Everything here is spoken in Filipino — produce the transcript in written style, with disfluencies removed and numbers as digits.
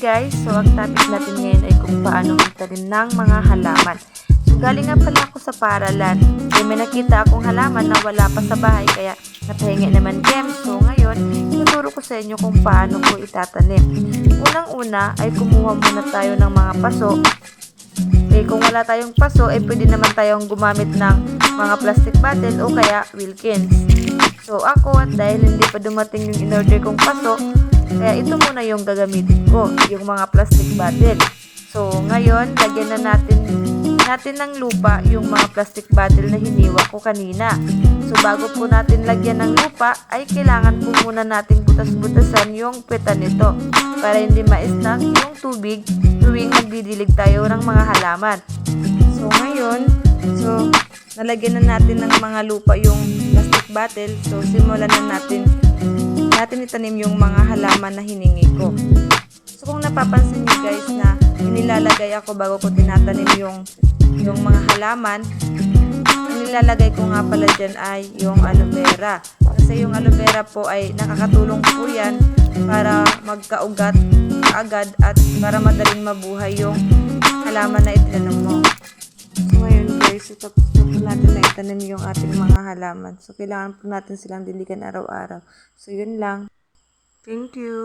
guys, so ang topic natin ngayon ay kung paano magtanim ng mga halaman. So galing nga pala ako sa paaralan, may nakita akong halaman na wala pa sa bahay kaya napahingi naman gems. So ngayon, ituturo ko sa inyo kung paano ko itatanim. Unang-una ay kumuha muna tayo ng mga paso. Kung wala tayong paso, pwede naman tayong gumamit ng mga plastic bottle o kaya Wilkins. So ako, dahil hindi pa dumating yung in-order kong paso, kaya ito muna yung gagamitin ko, yung mga plastic bottle. So ngayon, lagyan na natin ng lupa yung mga plastic bottle na hiniwa ko kanina. So bago po natin lagyan ng lupa, ay kailangan po muna natin butas-butasan yung puweta nito para hindi ma-stuck yung tubig tuwing magdidilig tayo ng mga halaman. So ngayon, nalagyan na natin ng mga lupa yung plastic bottle. So simulan na natin itanim yung mga halaman na hiningi ko. So kung napapansin niyo guys na inilalagay ako bago ko tinatanim yung mga halaman, ang nilalagay ko nga pala dyan ay yung aloe vera. Kasi yung aloe vera po ay nakakatulong po yan para magkaugat agad at para madaling mabuhay yung halaman na itinanim mo. So ngayon guys, tapos na po natin na itanim yung ating mga halaman. So kailangan po natin silang diligan araw-araw. So yun lang. Thank you.